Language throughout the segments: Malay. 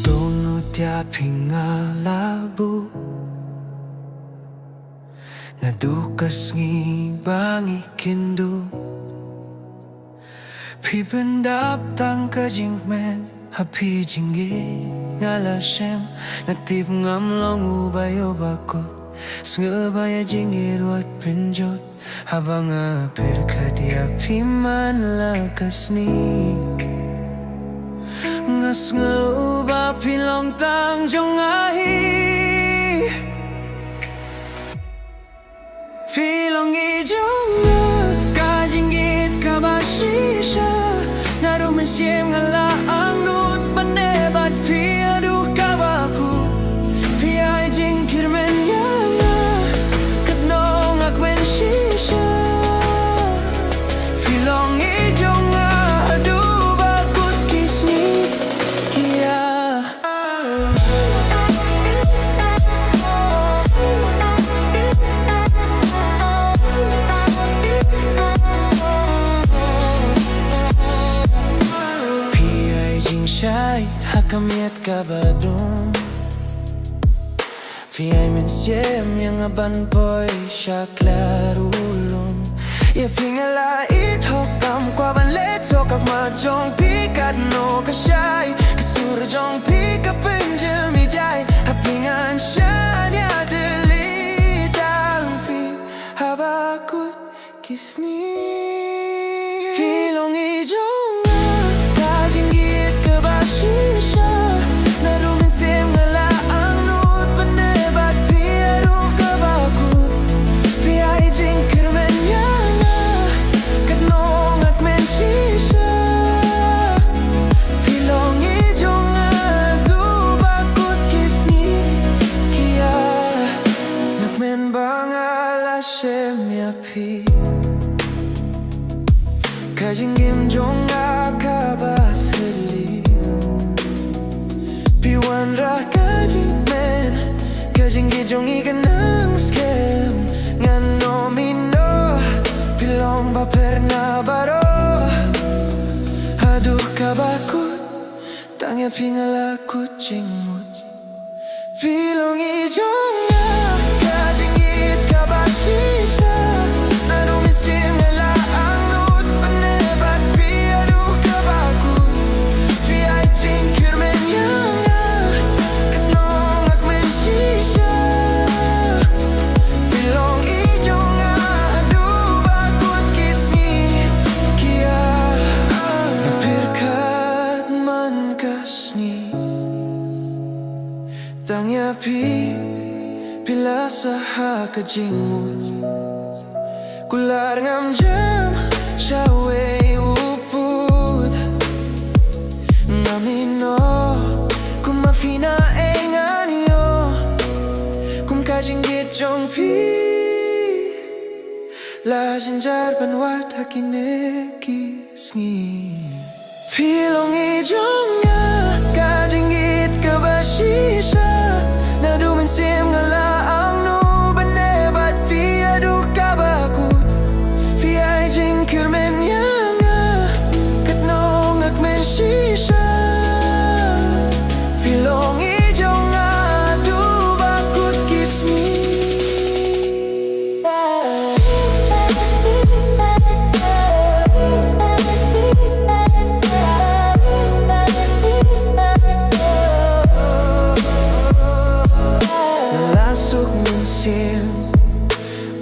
Dono dia pingalabu Nadukas ngibang ikindu Pipendap tang kajing men Happy jinggi ngala shem Natip ngam long ubayo bakot Sngabaya jingir wat pinjot Habang apir kadia piman lakas ni Ngas ngauba pilong tang jong ahi Pilong ijong na kajingit kabasisha Narumen siem ngala ang nut banebat piadu kabaku Piay jingkir men yana katnong akwen shisha Pilong ijong na adu bakut kisni kia Shai hakamiat kabadum Fiay men siem yang aban boy syaklarulum Ya pingala it hokam kwa ban let sokak majong pikat no kasyai Kasur jong pika penjel mijay Hapingan syan ya delitang pi habakut kisni Filong ijong shisha narumen sem ngala ang nut banebat piadu kabakut piay jingkir men yana katnong at men shisha pilong ijong adu bakut kisni kia nakmen bangala shem yapi kajingim jong akabathili Piwan ra kajing men Kajing gijong ikanang scam Ngan nomino Pilong ba perna baro Aduh kabakut Tangya pingala kucingmut Pilong ijong na Kajing it kabasisha Narumin sim ngala ang nut Banebat piadu kabakut Piay jingkir men yang Tangya pi pila saha kajingmut Kular ngam jam syawe upud Ngamino kumafina enganyo Kum kajinggit jong pi La jinjar banwat hakine kisngi Pilong ijong nga kajinggit kabasisha Nadumen sim ngala ang nu banebat piadu kabakut Piay jingkir men yana katnong akmen shisha Pilong ijong nga adu bakut kisni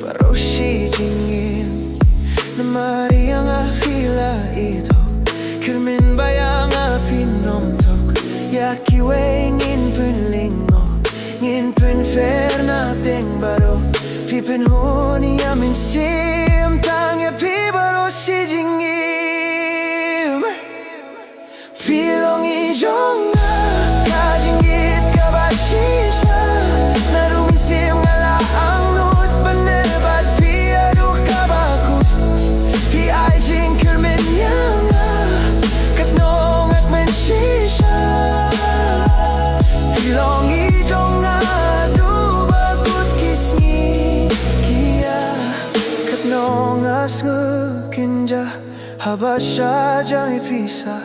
Paroshi jingin Namari ang afila ito Kirmin bayang apinom tok Yakiwe ngin pun lingo Ngin pun fair na ding baro Pipin honi amin sim Tangya pi paroshi jingin Pilong ijong na Kajinggit kabasisha Narumin sim ngala ang nut Banebat piadu kabakut Piay jingkir men yana katnong at men shisha Pilong ijong adu bakut kisni kia Katnong as ngukinja habasya jang ipisa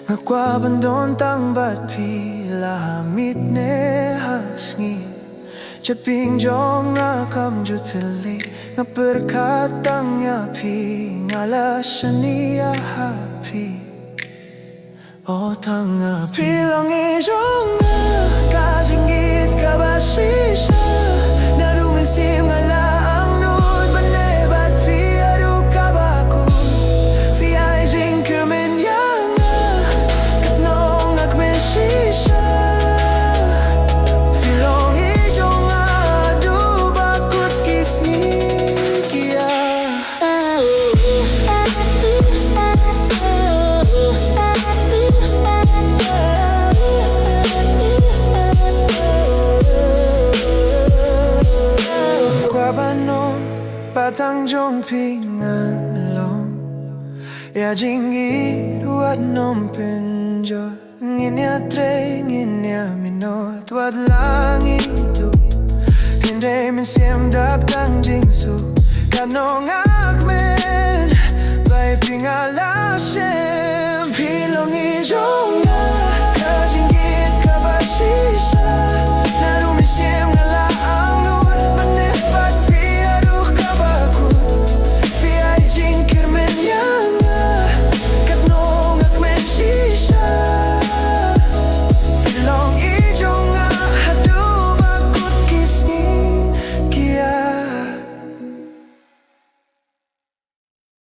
Ngakwa bandon tang bat pila lahamit ne hasngi Japing jong nga kamju tili Nga perkatang yapi Ngala shania happy O tanga Pilong ijong nga Kajingit kabasisha Narumisim ngala ang nud Banebat fiadu kabaku Fiay jing kermen yang nga Katnong agmesisha Pilong ijong nga Du bakut kisni kia Patang jong pingalong Ya jingit wat nom penjo Nginya tre nginya minot Wat langit tu Hindray min siem dap tang jingsu Kanong akmen Bay pingala siem Pilong ijo